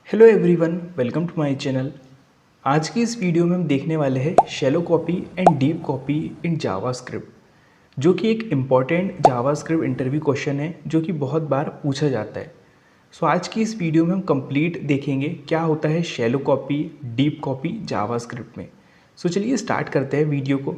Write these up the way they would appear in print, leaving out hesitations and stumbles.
Hello everyone, welcome to my channel. आज की इस वीडियो में हम देखने वाले हैं shallow copy and deep copy in JavaScript, जो कि एक इम्पॉर्टेंट जावास्क्रिप्ट इंटरव्यू क्वेश्चन है जो कि बहुत बार पूछा जाता है। सो आज की इस वीडियो में हम कंप्लीट देखेंगे क्या होता है shallow copy, deep copy JavaScript में। सो चलिए स्टार्ट करते हैं वीडियो को।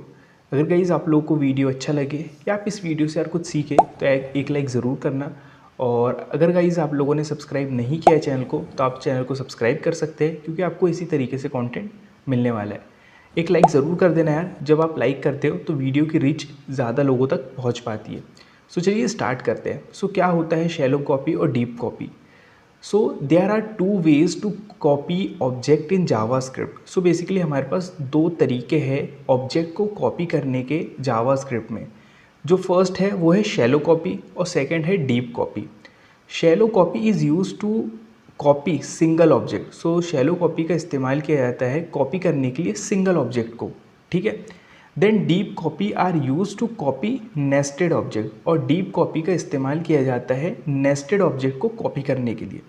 अगर गाइस आप लोगों को वीडियो अच्छा लगे या आप इस वीडियो से यार कुछ सीखे तो एक लाइक ज़रूर करना। और अगर गाइज़ आप लोगों ने सब्सक्राइब नहीं किया है चैनल को तो आप चैनल को सब्सक्राइब कर सकते हैं, क्योंकि आपको इसी तरीके से कंटेंट मिलने वाला है। एक लाइक ज़रूर कर देना यार, जब आप लाइक करते हो तो वीडियो की रीच ज़्यादा लोगों तक पहुंच पाती है। सो चलिए स्टार्ट करते हैं। सो क्या होता है शैलो कॉपी और deep copy? So there are two ways to copy object in JavaScript. So basically हमारे पास दो तरीके हैं ऑब्जेक्ट को कॉपी करने के जावास्क्रिप्ट में। जो फर्स्ट है वो है शैलो कॉपी और सेकंड है deep copy. Shallow copy is use to copy single object. So shallow copy का इस्तेमाल किया जाता है कॉपी करने के लिए सिंगल ऑब्जेक्ट को, ठीक है। Then deep copy are use to copy nested object, और डीप कॉपी का इस्तेमाल किया जाता है नेस्टेड ऑब्जेक्ट को कॉपी करने के लिए।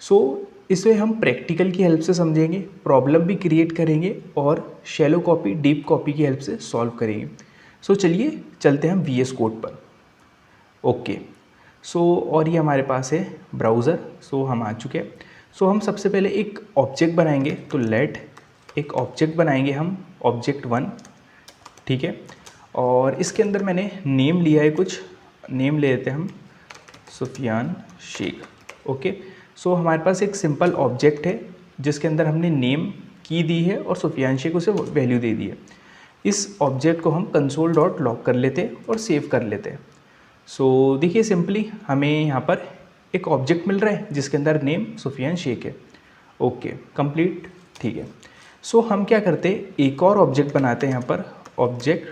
सो इसे हम प्रैक्टिकल की हेल्प से समझेंगे, प्रॉब्लम भी क्रिएट करेंगे और शैलो कॉपी डीप कॉपी की हेल्प से सॉल्व करेंगे। सो चलिए चलते हैं हम वीएस कोड पर। ओके, सो और ये हमारे पास है ब्राउज़र। सो हम आ चुके हैं। सो हम सबसे पहले एक ऑब्जेक्ट बनाएंगे, तो लेट एक ऑब्जेक्ट बनाएंगे हम, ऑब्जेक्ट 1, ठीक है। और इसके अंदर मैंने नेम लिया है, कुछ नेम ले लेते हैं हम, सुफियान शेख। ओके, सो हमारे पास एक सिंपल ऑब्जेक्ट है जिसके अंदर हमने नेम की दी है और सुफियान शेख उसे वैल्यू दे दी है। इस ऑब्जेक्ट को हम कंसोल डॉट लॉग कर लेते हैं और सेव कर लेते हैं। सो देखिए सिंपली हमें यहाँ पर एक ऑब्जेक्ट मिल रहा है जिसके अंदर नेम सुफियान शेख है। ओके, कंप्लीट, ठीक है। सो हम क्या करते हैं, एक और ऑब्जेक्ट बनाते हैं यहाँ पर, ऑब्जेक्ट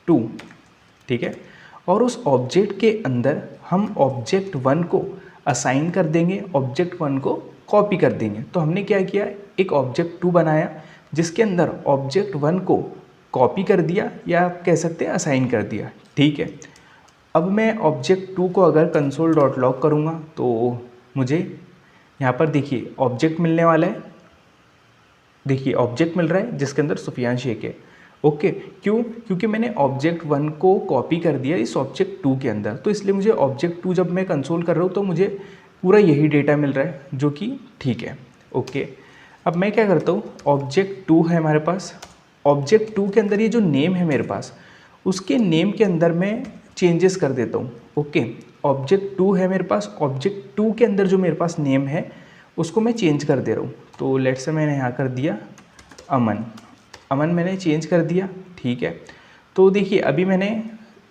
2, ठीक है। और उस ऑब्जेक्ट के अंदर हम ऑब्जेक्ट 1 को असाइन कर देंगे, ऑब्जेक्ट 1 को कॉपी कर देंगे। तो हमने क्या किया, एक ऑब्जेक्ट 2 बनाया जिसके अंदर ऑब्जेक्ट 1 को कॉपी कर दिया, या आप कह सकते हैं असाइन कर दिया, ठीक है। अब मैं ऑब्जेक्ट 2 को अगर कंसोल डॉट लॉग करूँगा तो मुझे यहाँ पर देखिए ऑब्जेक्ट मिलने वाला है। देखिए ऑब्जेक्ट मिल रहा है जिसके अंदर सुफियान शेख है। ओके, क्यों? क्योंकि मैंने ऑब्जेक्ट 1 को कॉपी कर दिया इस ऑब्जेक्ट 2 के अंदर, तो इसलिए मुझे ऑब्जेक्ट 2 जब मैं कंसोल कर रहा हूँ तो मुझे पूरा यही डेटा मिल रहा है, जो कि ठीक है। ओके, अब मैं क्या करता हूँ, ऑब्जेक्ट 2 है हमारे पास, ऑब्जेक्ट 2 के अंदर ये जो नेम है मेरे पास, उसके नेम के अंदर मैं चेंजेस कर देता हूँ। ओके, ऑब्जेक्ट 2 है मेरे पास, ऑब्जेक्ट 2 के अंदर जो मेरे पास नेम है उसको मैं चेंज कर दे रहा हूँ। तो लेट्स से मैंने यहाँ कर दिया अमन, अमन मैंने चेंज कर दिया, ठीक है। तो देखिए अभी मैंने,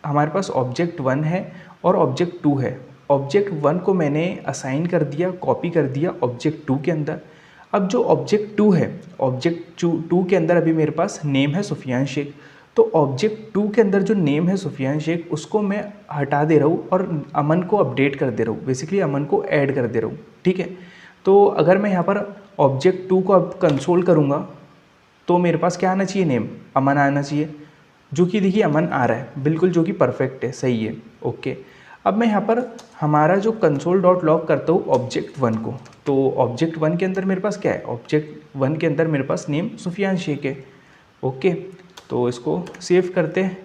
हमारे पास ऑब्जेक्ट 1 है और ऑब्जेक्ट 2 है। ऑब्जेक्ट 1 को मैंने असाइन कर दिया, कॉपी कर दिया ऑब्जेक्ट 2 के अंदर। अब जो ऑब्जेक्ट 2 है, ऑब्जेक्ट 2 के अंदर अभी मेरे पास नेम है सुफियान शेख। तो ऑब्जेक्ट 2 के अंदर जो नेम है सुफियान शेख उसको मैं हटा दे रहा हूँ और अमन को अपडेट कर दे रहा हूँ, बेसिकली अमन को ऐड कर दे रहा हूँ, ठीक है। तो अगर मैं यहाँ पर ऑब्जेक्ट 2 को अब कंसोल करूँगा तो मेरे पास क्या आना चाहिए, नेम अमन आना चाहिए, जो कि देखिए अमन आ रहा है बिल्कुल, जो कि परफेक्ट है, सही है। ओके, अब मैं यहाँ पर हमारा जो कंसोल डॉट लॉग करता हूँ ऑब्जेक्ट 1 को, तो ऑब्जेक्ट 1 के अंदर मेरे पास क्या है, ऑब्जेक्ट 1 के अंदर मेरे पास नेम सुफियान शेख है। ओके, तो इसको सेव करते हैं।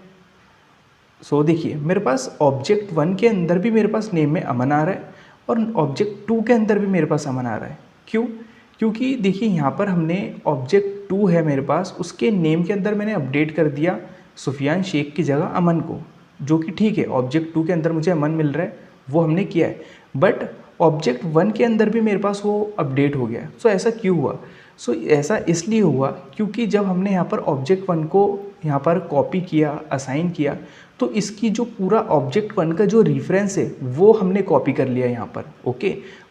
सो देखिए मेरे पास ऑब्जेक्ट 1 के अंदर भी मेरे पास नेम में अमन आ रहा है और ऑब्जेक्ट 2 के अंदर भी मेरे पास अमन आ रहा है। क्यों? क्योंकि देखिए यहाँ पर हमने ऑब्जेक्ट 2 है मेरे पास, उसके नेम के अंदर मैंने अपडेट कर दिया सुफियान शेख की जगह अमन को, जो कि ठीक है। ऑब्जेक्ट 2 के अंदर मुझे अमन मिल रहा है, वो हमने किया है, बट ऑब्जेक्ट 1 के अंदर भी मेरे पास वो अपडेट हो गया। सो ऐसा क्यों हुआ? सो ऐसा इसलिए हुआ क्योंकि जब हमने यहाँ पर ऑब्जेक्ट 1 को यहाँ पर कॉपी किया, असाइन किया, तो इसकी जो पूरा ऑब्जेक्ट 1 का जो रेफरेंस है वो हमने कॉपी कर लिया यहाँ पर। ओके,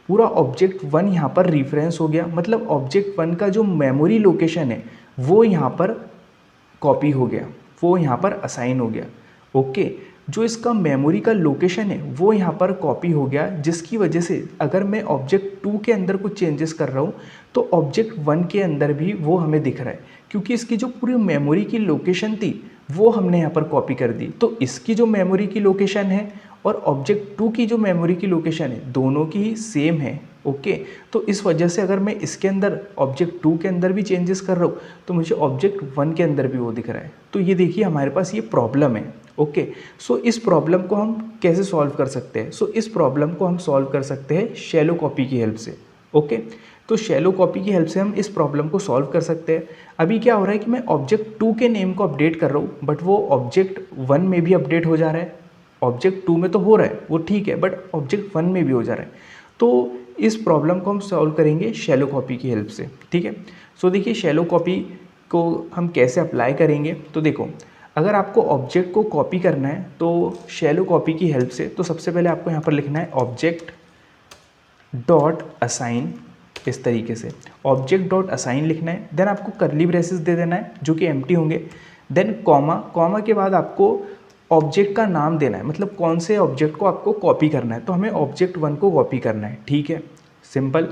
पूरा ऑब्जेक्ट 1 यहाँ पर रेफरेंस हो गया, मतलब ऑब्जेक्ट 1 का जो मेमोरी लोकेशन है वो यहाँ पर कॉपी हो गया, वो यहाँ पर असाइन हो गया। ओके, जो इसका मेमोरी का लोकेशन है वो यहाँ पर कॉपी हो गया, जिसकी वजह से अगर मैं ऑब्जेक्ट 2 के अंदर कुछ चेंजेस कर रहा हूँ तो ऑब्जेक्ट 1 के अंदर भी वो हमें दिख रहा है, क्योंकि इसकी जो पूरी मेमोरी की लोकेशन थी वो हमने यहाँ पर कॉपी कर दी। तो इसकी जो मेमोरी की लोकेशन है और ऑब्जेक्ट 2 की जो मेमोरी की लोकेशन है दोनों की ही सेम है। ओके, तो इस वजह से अगर मैं इसके अंदर ऑब्जेक्ट 2 के अंदर भी चेंजेस कर रहा हूँ तो मुझे ऑब्जेक्ट 1 के अंदर भी वो दिख रहा है। तो ये देखिए हमारे पास ये प्रॉब्लम है। ओके, सो इस प्रॉब्लम को हम कैसे सॉल्व कर सकते हैं? सो इस प्रॉब्लम को हम सॉल्व कर सकते हैं शैलो कॉपी की हेल्प से। ओके, तो शैलो कॉपी की हेल्प से हम इस प्रॉब्लम को सॉल्व कर सकते हैं। अभी क्या हो रहा है कि मैं ऑब्जेक्ट 2 के नेम को अपडेट कर रहा हूँ बट वो ऑब्जेक्ट 1 में भी अपडेट हो जा रहा है। ऑब्जेक्ट 2 में तो हो रहा है वो ठीक है, बट ऑब्जेक्ट 1 में भी हो जा रहा है। तो इस प्रॉब्लम को हम सॉल्व करेंगे शैलो कॉपी की हेल्प से। ठीक है, सो देखिए शैलो कॉपी को हम कैसे अप्लाई करेंगे। तो देखो, अगर आपको ऑब्जेक्ट को कॉपी करना है तो शैलो कॉपी की हेल्प से, तो सबसे पहले आपको यहाँ पर लिखना है ऑब्जेक्ट डॉट असाइन। इस तरीके से ऑब्जेक्ट डॉट असाइन लिखना है। देन आपको कर्ली ब्रेसेस दे देना है जो कि एम्प्टी होंगे। देन कॉमा, कॉमा के बाद आपको ऑब्जेक्ट का नाम देना है, मतलब कौन से ऑब्जेक्ट को आपको कॉपी करना है। तो हमें ऑब्जेक्ट 1 को कॉपी करना है। ठीक है, सिंपल।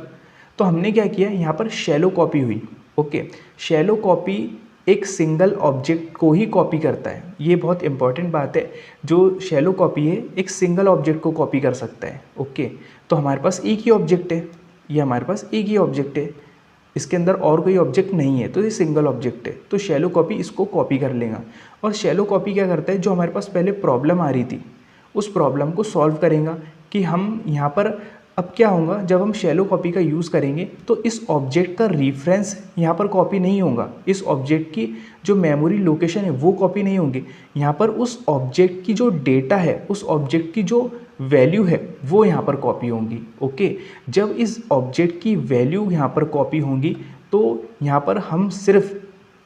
तो हमने क्या किया, यहाँ पर शैलो कॉपी हुई। ओके, शैलो कॉपी एक सिंगल ऑब्जेक्ट को ही कॉपी करता है। ये बहुत इंपॉर्टेंट बात है। जो शैलो कॉपी है एक सिंगल ऑब्जेक्ट को कॉपी कर सकता है। ओके, तो हमारे पास एक ही ऑब्जेक्ट है, ये हमारे पास एक ही ऑब्जेक्ट है, इसके अंदर और कोई ऑब्जेक्ट नहीं है, तो ये सिंगल ऑब्जेक्ट है। तो शैलो कॉपी इसको कॉपी कर लेगा। और शैलो कॉपी क्या करता है, जो हमारे पास पहले प्रॉब्लम आ रही थी उस प्रॉब्लम को सॉल्व करेगा कि हम यहाँ पर अब क्या होगा, जब हम शैलो कॉपी का यूज़ करेंगे तो इस ऑब्जेक्ट का रेफरेंस यहाँ पर कॉपी नहीं होगा, इस ऑब्जेक्ट की जो मेमोरी लोकेशन है वो कॉपी नहीं होंगी। यहाँ पर उस ऑब्जेक्ट की जो डेटा है, उस ऑब्जेक्ट की जो वैल्यू है वो यहाँ पर कॉपी होंगी। ओके, जब इस ऑब्जेक्ट की वैल्यू यहाँ पर कॉपी होंगी तो यहाँ पर हम सिर्फ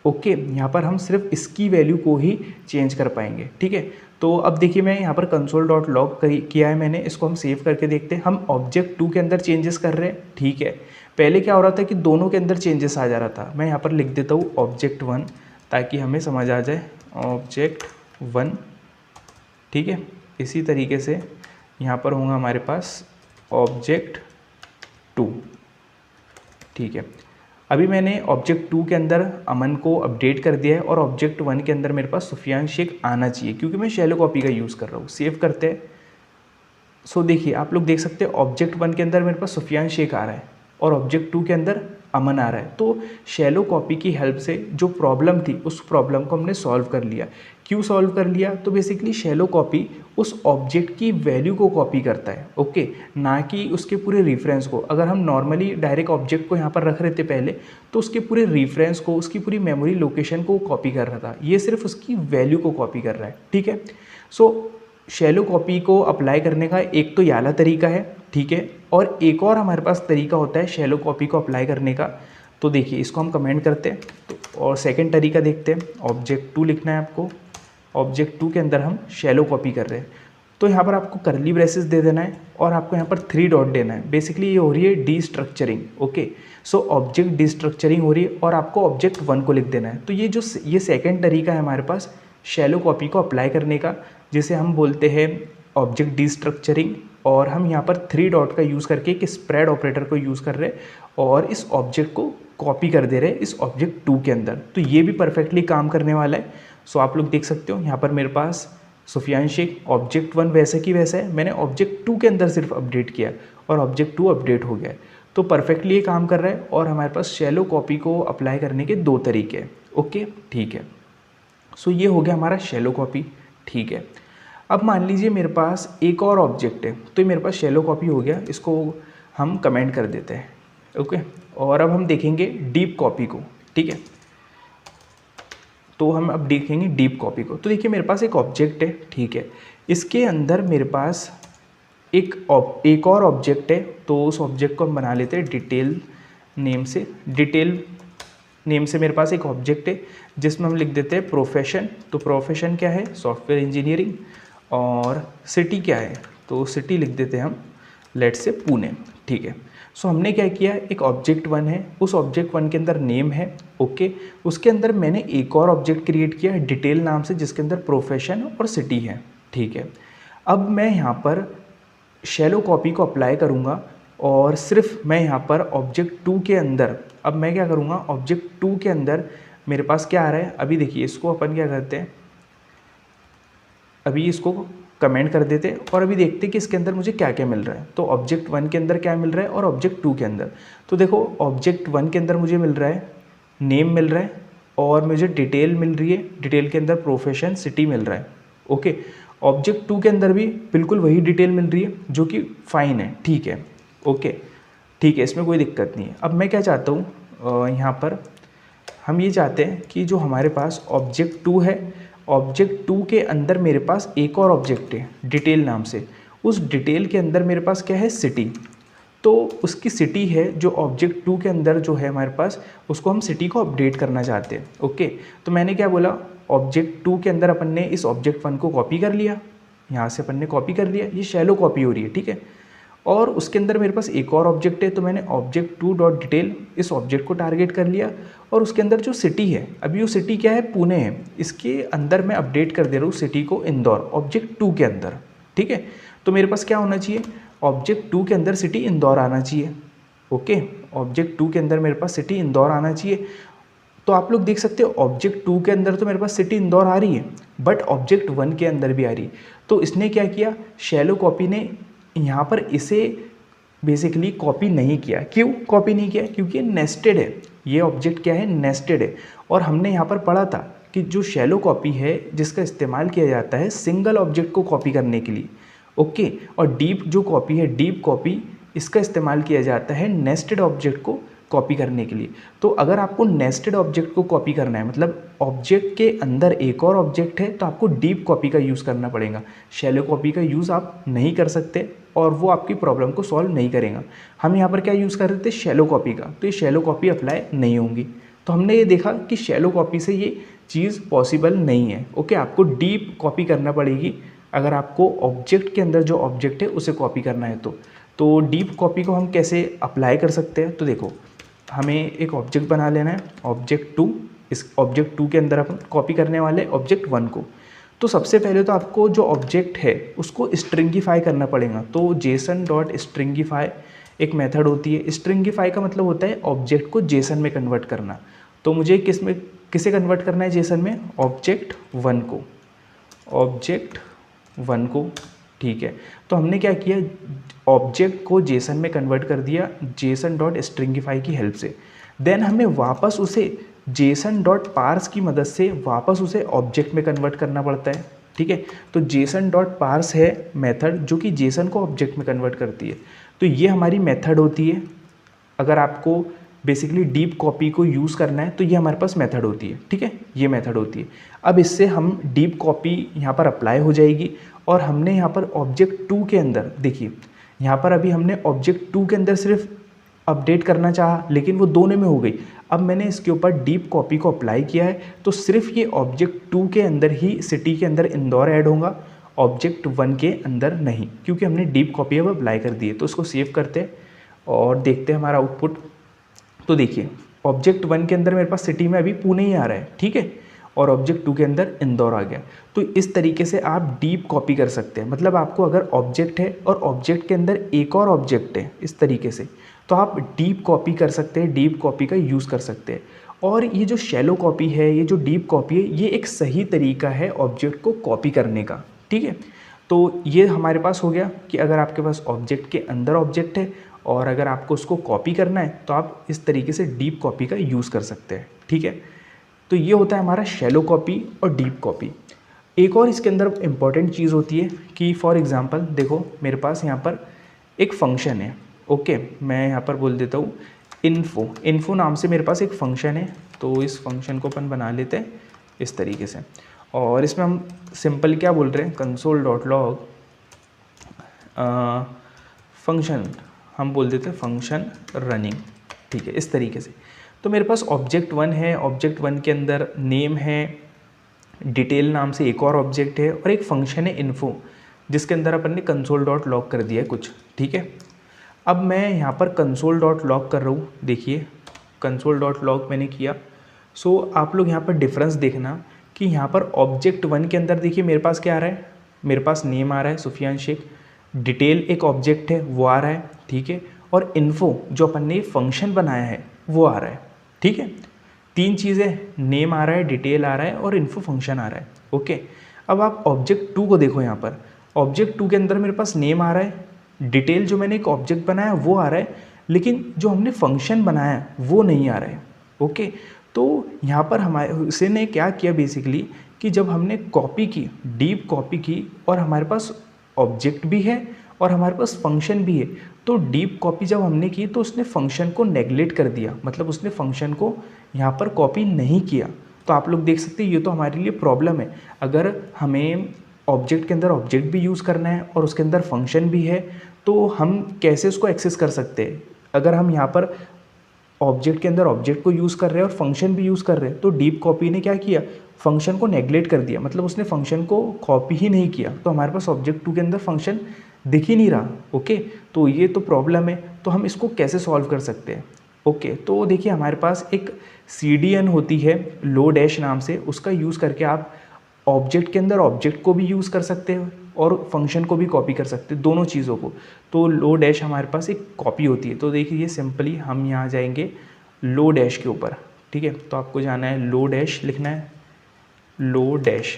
यहाँ पर हम सिर्फ इसकी वैल्यू को ही चेंज कर पाएंगे। ठीक है, तो अब देखिए मैं यहाँ पर कंसोल डॉट लॉग किया है मैंने, इसको हम सेव करके देखते हैं। हम ऑब्जेक्ट 2 के अंदर चेंजेस कर रहे हैं। ठीक है, पहले क्या हो रहा था कि दोनों के अंदर चेंजेस आ जा रहा था। मैं यहाँ पर लिख देता हूँ ऑब्जेक्ट 1 ताकि हमें समझ आ जाए, ऑब्जेक्ट 1। ठीक है, इसी तरीके से यहाँ पर होगा हमारे पास ऑब्जेक्ट 2। ठीक है, अभी मैंने ऑब्जेक्ट 2 के अंदर अमन को अपडेट कर दिया है और ऑब्जेक्ट 1 के अंदर मेरे पास सुफियान शेख आना चाहिए क्योंकि मैं शैलो कॉपी का यूज़ कर रहा हूँ। सेव करते हैं। सो देखिए आप लोग देख सकते हैं ऑब्जेक्ट 1 के अंदर मेरे पास सुफियान शेख आ रहा है और ऑब्जेक्ट 2 के अंदर अमन आ रहा है। तो शैलो कॉपी की हेल्प से जो प्रॉब्लम थी उस प्रॉब्लम को हमने सॉल्व कर लिया। क्यों सॉल्व कर लिया, तो बेसिकली शैलो कॉपी उस ऑब्जेक्ट की वैल्यू को कॉपी करता है। ओके, ना कि उसके पूरे रेफरेंस को। अगर हम नॉर्मली डायरेक्ट ऑब्जेक्ट को यहाँ पर रख रहे थे पहले तो उसके पूरे रेफरेंस को, उसकी पूरी मेमोरी लोकेशन को कॉपी कर रहा था, ये सिर्फ उसकी वैल्यू को कॉपी कर रहा है। ठीक है, सो शैलो कॉपी को अप्लाई करने का एक तो ये वाला तरीका है। ठीक है, और एक और हमारे पास तरीका होता है शैलो कॉपी को अप्लाई करने का। तो देखिए इसको हम कमेंट करते हैं तो, और सेकंड तरीका देखते हैं। ऑब्जेक्ट 2 लिखना है आपको, ऑब्जेक्ट 2 के अंदर हम शैलो कॉपी कर रहे हैं। तो यहाँ पर आपको कर्ली ब्रेसेस दे देना है और आपको यहाँ पर 3 डॉट देना है। बेसिकली ये हो रही है डीस्ट्रक्चरिंग। ओके, सो ऑब्जेक्ट डीस्ट्रक्चरिंग हो रही है और आपको ऑब्जेक्ट 1 को लिख देना है। तो ये सेकेंड तरीका है हमारे पास शैलो कॉपी को अप्लाई करने का, जिसे हम बोलते हैं ऑब्जेक्ट डीस्ट्रक्चरिंग। और हम यहाँ पर 3 डॉट का यूज़ करके एक स्प्रेड ऑपरेटर को यूज़ कर रहे हैं और इस ऑब्जेक्ट को कॉपी कर दे रहे हैं इस ऑब्जेक्ट 2 के अंदर। तो ये भी परफेक्टली काम करने वाला है। सो आप लोग देख सकते हो यहाँ पर मेरे पास सुफियान शेख ऑब्जेक्ट 1 वैसे की वैसा है, मैंने ऑब्जेक्ट 2 के अंदर सिर्फ अपडेट किया और ऑब्जेक्ट 2 अपडेट हो गया है। तो परफेक्टली ये काम कर रहा है और हमारे पास शैलो कॉपी को अप्लाई करने के 2 तरीके हैं। ओके, ठीक है, सो ये हो गया हमारा शैलो कॉपी। ठीक है, अब मान लीजिए मेरे पास एक और ऑब्जेक्ट है, तो ये मेरे पास शैलो कॉपी हो गया, इसको हम कमेंट कर देते हैं। ओके, और अब हम देखेंगे डीप कॉपी को। ठीक है, तो हम अब देखेंगे डीप कॉपी को। तो देखिए मेरे पास एक ऑब्जेक्ट है। ठीक है, इसके अंदर मेरे पास एक और ऑब्जेक्ट है, तो उस ऑब्जेक्ट को हम बना लेते हैं डिटेल नेम से। डिटेल नेम से मेरे पास एक ऑब्जेक्ट है जिसमें हम लिख देते हैं प्रोफेशन। तो प्रोफेशन क्या है, सॉफ्टवेयर इंजीनियरिंग। और सिटी क्या है, तो सिटी लिख देते हैं हम लेट से पुणे। ठीक है, सो हमने क्या किया, एक ऑब्जेक्ट 1 है, उस ऑब्जेक्ट 1 के अंदर नेम है। ओके, उसके अंदर मैंने एक और ऑब्जेक्ट क्रिएट किया है डिटेल नाम से, जिसके अंदर प्रोफेशन और सिटी है। ठीक है, अब मैं यहाँ पर शैलो कॉपी को अप्लाई करूँगा और सिर्फ मैं यहाँ पर ऑब्जेक्ट 2 के अंदर, अब मैं क्या करूँगा, ऑब्जेक्ट 2 के अंदर मेरे पास क्या आ रहा है, अभी देखिए इसको अपन क्या करते हैं, अभी इसको कमेंट कर देते और अभी देखते कि इसके अंदर मुझे क्या क्या मिल रहा है। तो ऑब्जेक्ट 1 के अंदर क्या मिल रहा है और ऑब्जेक्ट 2 के अंदर। तो देखो ऑब्जेक्ट 1 के अंदर मुझे मिल रहा है नेम मिल रहा है और मुझे डिटेल मिल रही है, डिटेल के अंदर प्रोफेशन सिटी मिल रहा है। ओके, ऑब्जेक्ट 2 के अंदर भी बिल्कुल वही डिटेल मिल रही है जो कि फाइन है, ठीक है। ओके ठीक है, इसमें कोई दिक्कत नहीं है। अब मैं क्या चाहता हूँ, यहाँ पर हम ये चाहते हैं कि जो हमारे पास ऑब्जेक्ट 2 है, ऑब्जेक्ट 2 के अंदर मेरे पास एक और ऑब्जेक्ट है डिटेल नाम से। उस डिटेल के अंदर मेरे पास क्या है, सिटी। तो उसकी सिटी है जो ऑब्जेक्ट 2 के अंदर जो है हमारे पास, उसको हम सिटी को अपडेट करना चाहते हैं। ओके, तो मैंने क्या बोला, ऑब्जेक्ट 2 के अंदर अपन ने इस ऑब्जेक्ट 1 को कॉपी कर लिया, यहाँ से अपन ने कॉपी कर लिया, ये शैलो कॉपी हो रही है, ठीक है। और उसके अंदर मेरे पास एक और ऑब्जेक्ट है, तो मैंने ऑब्जेक्ट 2 डॉट डिटेल इस ऑब्जेक्ट को टारगेट कर लिया। और उसके अंदर जो सिटी है, अभी वो सिटी क्या है, पुणे है, इसके अंदर मैं अपडेट कर दे रहा हूँ सिटी को इंदौर, ऑब्जेक्ट 2 के अंदर, ठीक है। तो मेरे पास क्या होना चाहिए, ऑब्जेक्ट 2 के अंदर सिटी इंदौर आना चाहिए। ओके, ऑब्जेक्ट 2 के अंदर मेरे पास सिटी इंदौर आना चाहिए। तो आप लोग देख सकते हो ऑब्जेक्ट 2 के अंदर तो मेरे पास सिटी इंदौर आ रही है, बट ऑब्जेक्ट 1 के अंदर भी आ रही है। तो इसने क्या किया, शैलो कॉपी ने यहाँ पर इसे बेसिकली कॉपी नहीं किया। क्यों कॉपी नहीं किया, क्योंकि ये नेस्टेड है, ये ऑब्जेक्ट क्या है, नेस्टेड है। और हमने यहाँ पर पढ़ा था कि जो शैलो कॉपी है जिसका इस्तेमाल किया जाता है सिंगल ऑब्जेक्ट को कॉपी करने के लिए। ओके, और डीप जो कॉपी है, डीप कॉपी, इसका इस्तेमाल किया जाता है नेस्टेड ऑब्जेक्ट को कॉपी करने के लिए। तो अगर आपको नेस्टेड ऑब्जेक्ट को कॉपी करना है, मतलब ऑब्जेक्ट के अंदर एक और ऑब्जेक्ट है, तो आपको डीप कॉपी का यूज़ करना पड़ेगा। शैलो कॉपी का यूज़ आप नहीं कर सकते और वो आपकी प्रॉब्लम को सॉल्व नहीं करेगा। हम यहाँ पर क्या यूज़ कर रहे थे, शैलो कॉपी का, तो ये शैलो कॉपी अप्लाई नहीं होंगी। तो हमने ये देखा कि शैलो कॉपी से ये चीज़ पॉसिबल नहीं है। ओके, आपको डीप कॉपी करना पड़ेगी अगर आपको ऑब्जेक्ट के अंदर जो ऑब्जेक्ट है उसे कॉपी करना है। तो डीप कॉपी को हम कैसे अप्लाई कर सकते हैं, तो देखो हमें एक ऑब्जेक्ट बना लेना है, ऑब्जेक्ट 2। इस ऑब्जेक्ट 2 के अंदर अपन कॉपी करने वाले ऑब्जेक्ट 1 को। तो सबसे पहले तो आपको जो ऑब्जेक्ट है उसको स्ट्रिंगिफाई करना पड़ेगा। तो जेसन डॉट स्ट्रिंगिफाई एक मेथड होती है। स्ट्रिंगिफाई का मतलब होता है ऑब्जेक्ट को जेसन में कन्वर्ट करना। तो मुझे किसे कन्वर्ट करना है जेसन में, ऑब्जेक्ट 1 को, ऑब्जेक्ट 1 को, ठीक है। तो हमने क्या किया, ऑब्जेक्ट को जेसन में कन्वर्ट कर दिया जेसन डॉट स्ट्रिंगिफाई की हेल्प से। देन हमें वापस उसे जेसन डॉट पार्स की मदद से वापस उसे ऑब्जेक्ट में कन्वर्ट करना पड़ता है, ठीक है। तो जेसन डॉट पार्स है मेथड जो कि जेसन को ऑब्जेक्ट में कन्वर्ट करती है। तो ये हमारी मेथड होती है। अगर आपको बेसिकली डीप कॉपी को यूज़ करना है तो ये हमारे पास मेथड होती है, ठीक है, ये मेथड होती है। अब इससे हम डीप कॉपी यहाँ पर अप्लाई हो जाएगी। और हमने यहाँ पर ऑब्जेक्ट 2 के अंदर देखिए, यहाँ पर अभी हमने ऑब्जेक्ट 2 के अंदर सिर्फ अपडेट करना चाहा, लेकिन वो दोनों में हो गई। अब मैंने इसके ऊपर डीप कॉपी को अप्लाई किया है, तो सिर्फ ये ऑब्जेक्ट 2 के अंदर ही सिटी के अंदर इंदौर ऐड होगा, ऑब्जेक्ट 1 के अंदर नहीं, क्योंकि हमने डीप कॉपी अब अप्लाई कर दी है। तो इसको सेव करते हैं और देखते हैं हमारा आउटपुट। तो देखिए ऑब्जेक्ट 1 के अंदर मेरे पास सिटी में अभी पुणे ही आ रहा है, ठीक है, और ऑब्जेक्ट 2 के अंदर इंदौर आ गया। तो इस तरीके से आप डीप कॉपी कर सकते हैं। मतलब आपको अगर ऑब्जेक्ट है और ऑब्जेक्ट के अंदर एक और ऑब्जेक्ट है इस तरीके से, तो आप डीप कॉपी कर सकते हैं, डीप कॉपी का यूज़ कर सकते हैं। और ये जो शैलो कॉपी है, ये जो डीप कॉपी है, ये एक सही तरीका है ऑब्जेक्ट को कॉपी करने का, ठीक है। तो ये हमारे पास हो गया कि अगर आपके पास ऑब्जेक्ट के अंदर ऑब्जेक्ट है और अगर आपको उसको कॉपी करना है तो आप इस तरीके से डीप कॉपी का यूज़ कर सकते हैं, ठीक है। तो ये होता है हमारा शैलो कॉपी और डीप कॉपी। एक और इसके अंदर इम्पॉर्टेंट चीज़ होती है कि फॉर एग्ज़ाम्पल देखो मेरे पास यहाँ पर एक फंक्शन है। ओके, मैं यहाँ पर बोल देता हूँ इन्फो नाम से मेरे पास एक फ़ंक्शन है। तो इस फंक्शन को अपन बना लेते हैं इस तरीके से, और इसमें हम सिंपल क्या बोल रहे हैं, कंसोल डॉट लॉग फंक्शन, हम बोल देते हैं फंक्शन रनिंग, ठीक है, इस तरीके से। तो मेरे पास ऑब्जेक्ट 1 है, ऑब्जेक्ट 1 के अंदर नेम है, डिटेल नाम से एक और ऑब्जेक्ट है और एक फंक्शन है इन्फो, जिसके अंदर अपन ने कंसोल डॉट लॉग कर दिया है कुछ, ठीक है। अब मैं यहाँ पर कंसोल डॉट लॉग कर रहा हूँ, देखिए कंसोल डॉट लॉग मैंने किया। सो आप लोग यहाँ पर डिफरेंस देखना कि यहाँ पर ऑब्जेक्ट 1 के अंदर देखिए मेरे पास क्या आ रहा है, मेरे पास नेम आ रहा है सुफियान शेख, डिटेल एक ऑब्जेक्ट है वो आ रहा है, ठीक है, और इन्फो जो अपन ने फंक्शन बनाया है वो आ रहा है, ठीक है। तीन चीज़ें, नेम आ रहा है, डिटेल आ रहा है और इन्फो फंक्शन आ रहा है, ओके। अब आप ऑब्जेक्ट 2 को देखो, यहाँ पर ऑब्जेक्ट 2 के अंदर मेरे पास नेम आ रहा है, डिटेल जो मैंने एक ऑब्जेक्ट बनाया वो आ रहा है, लेकिन जो हमने फंक्शन बनाया है वो नहीं आ रहा है। ओके, तो यहाँ पर हमारे से ने क्या किया बेसिकली कि जब हमने कॉपी की, डीप कॉपी की और हमारे पास ऑब्जेक्ट भी है और हमारे पास फंक्शन भी है, तो डीप कॉपी जब हमने की तो उसने फंक्शन को नेगलेक्ट कर दिया, मतलब उसने फंक्शन को यहाँ पर कॉपी नहीं किया। तो आप लोग देख सकते हैं ये तो हमारे लिए प्रॉब्लम है। अगर हमें ऑब्जेक्ट के अंदर ऑब्जेक्ट भी यूज़ करना है और उसके अंदर फंक्शन भी है, तो हम कैसे उसको एक्सेस कर सकते हैं? अगर हम यहाँ पर ऑब्जेक्ट के अंदर ऑब्जेक्ट को यूज़ कर रहे हैं और फंक्शन भी यूज़ कर रहे हैं, तो डीप कॉपी ने क्या किया, फंक्शन को नेगलेक्ट कर दिया, मतलब उसने फंक्शन को कॉपी ही नहीं किया। तो हमारे पास ऑब्जेक्ट 2 के अंदर फंक्शन दिख ही नहीं रहा। ओके, तो ये तो प्रॉब्लम है। तो हम इसको कैसे सॉल्व कर सकते हैं? ओके, तो देखिए हमारे पास एक CDN होती है लो डैश नाम से, उसका यूज़ करके आप ऑब्जेक्ट के अंदर ऑब्जेक्ट को भी यूज़ कर सकते हो और फंक्शन को भी कॉपी कर सकते हैं, दोनों चीज़ों को। तो लो डैश हमारे पास एक कॉपी होती है। तो देखिए सिंपली हम यहाँ जाएंगे लो डैश के ऊपर, ठीक है। तो आपको जाना है लो डैश, लिखना है लो डैश।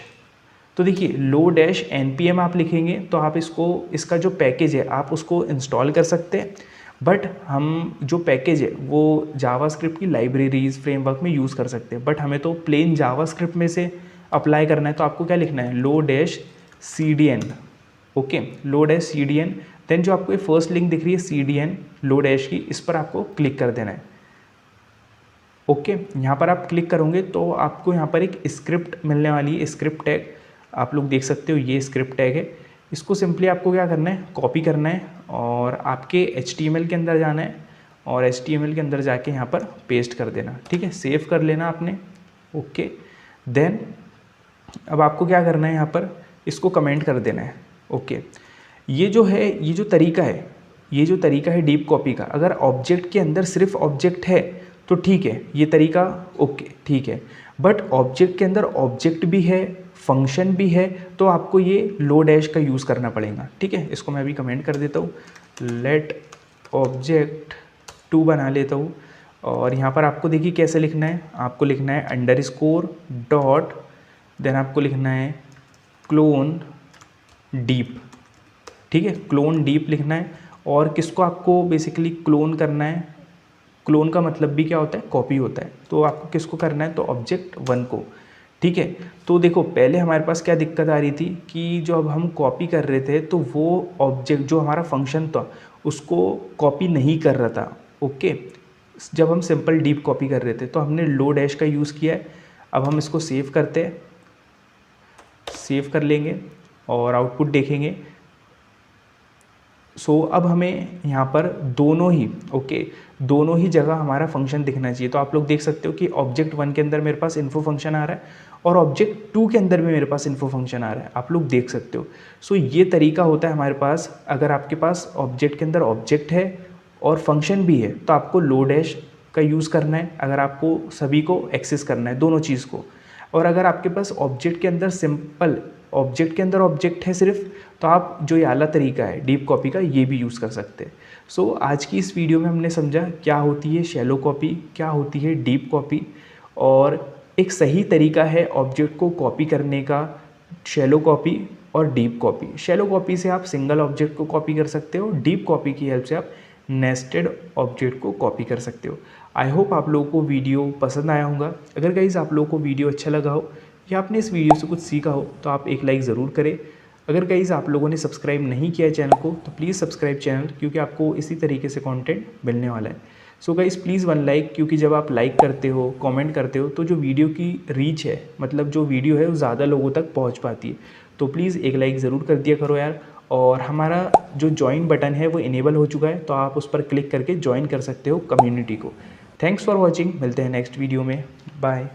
तो देखिए लो डैश npm आप लिखेंगे तो आप इसका जो पैकेज है आप उसको इंस्टॉल कर सकते हैं। बट हम जो पैकेज है वो जावास्क्रिप्ट की लाइब्रेरीज फ्रेमवर्क में यूज़ कर सकते हैं, बट हमें तो प्लेन जावास्क्रिप्ट में से अप्लाई करना है। तो आपको क्या लिखना है, लो डैश CDN। ओके, लो डैश CDN। देन जो आपको ये फर्स्ट लिंक दिख रही है CDN लो डैश की, इस पर आपको क्लिक कर देना है। ओके, यहाँ पर आप क्लिक करोगे तो आपको यहाँ पर एक स्क्रिप्ट मिलने वाली है, स्क्रिप्ट टैग आप लोग देख सकते हो, ये स्क्रिप्ट टैग है। इसको सिंपली आपको क्या करना है, कॉपी करना है और आपके HTML के अंदर जाना है और HTML के अंदर जाके यहाँ पर पेस्ट कर देना, ठीक है। सेव कर लेना आपने। ओके, देन अब आपको क्या करना है, यहाँ पर इसको कमेंट कर देना है। ओके, ये जो तरीका है डीप कॉपी का, अगर ऑब्जेक्ट के अंदर सिर्फ ऑब्जेक्ट है तो ठीक है, ये तरीका ओके ठीक है। बट ऑब्जेक्ट के अंदर ऑब्जेक्ट भी है, फंक्शन भी है, तो आपको ये लो डैश का यूज़ करना पड़ेगा, ठीक है। इसको मैं अभी कमेंट कर देता हूँ, लेट ऑब्जेक्ट 2 बना लेता हूँ। और यहाँ पर आपको देखिए कैसे लिखना है, आपको लिखना है अंडरस्कोर डॉट, देन आपको लिखना है क्लोन डीप, ठीक है। क्लोन डीप लिखना है और किसको आपको बेसिकली क्लोन करना है, क्लोन का मतलब भी क्या होता है, कॉपी होता है। तो आपको किसको करना है, तो ऑब्जेक्ट 1 को, ठीक है। तो देखो पहले हमारे पास क्या दिक्कत आ रही थी कि जब हम कॉपी कर रहे थे तो वो ऑब्जेक्ट जो हमारा फंक्शन था उसको कॉपी नहीं कर रहा था। ओके, जब हम सिंपल डीप कॉपी कर रहे थे तो हमने लो डैश का यूज़ किया है। अब हम इसको सेव करते हैं, सेव कर लेंगे और आउटपुट देखेंगे। सो अब हमें यहाँ पर दोनों ही जगह हमारा फंक्शन दिखना चाहिए। तो आप लोग देख सकते हो कि ऑब्जेक्ट 1 के अंदर मेरे पास इन्फो फंक्शन आ रहा है और ऑब्जेक्ट 2 के अंदर भी मेरे पास इन्फो फंक्शन आ रहा है, आप लोग देख सकते हो। सो ये तरीका होता है हमारे पास, अगर आपके पास ऑब्जेक्ट के अंदर ऑब्जेक्ट है और फंक्शन भी है तो आपको लो डैश का यूज़ करना है, अगर आपको सभी को एक्सेस करना है दोनों चीज़ को। और अगर आपके पास ऑब्जेक्ट के अंदर सिंपल ऑब्जेक्ट के अंदर ऑब्जेक्ट है सिर्फ, तो आप जो ये आला तरीका है डीप कॉपी का ये भी यूज़ कर सकते हैं। सो आज की इस वीडियो में हमने समझा क्या होती है शैलो कॉपी, क्या होती है डीप कॉपी, और एक सही तरीका है ऑब्जेक्ट को कॉपी करने का, शैलो कॉपी और डीप कॉपी। शैलो कॉपी से आप सिंगल ऑब्जेक्ट को कॉपी कर सकते हो, डीप कॉपी की हेल्प से आप नेस्टेड ऑब्जेक्ट को कॉपी कर सकते हो। आई होप आप लोगों को वीडियो पसंद आया होगा। अगर गाइस आप लोगों को वीडियो अच्छा लगा हो या आपने इस वीडियो से कुछ सीखा हो तो आप एक लाइक ज़रूर करें। अगर गाइस आप लोगों ने सब्सक्राइब नहीं किया है चैनल को तो प्लीज़ सब्सक्राइब चैनल, क्योंकि आपको इसी तरीके से कंटेंट मिलने वाला है। सो गाइस प्लीज़ 1 लाइक, क्योंकि जब आप लाइक करते हो, कमेंट करते हो, तो जो वीडियो की रीच है, मतलब जो वीडियो है वो ज़्यादा लोगों तक पहुँच पाती है। तो प्लीज़ एक लाइक ज़रूर कर दिया करो यार। और हमारा जो ज्वाइन बटन है वो इनेबल हो चुका है, तो आप उस पर क्लिक करके ज्वाइन कर सकते हो कम्युनिटी को। थैंक्स फॉर वॉचिंग, मिलते हैं नेक्स्ट वीडियो में, बाय।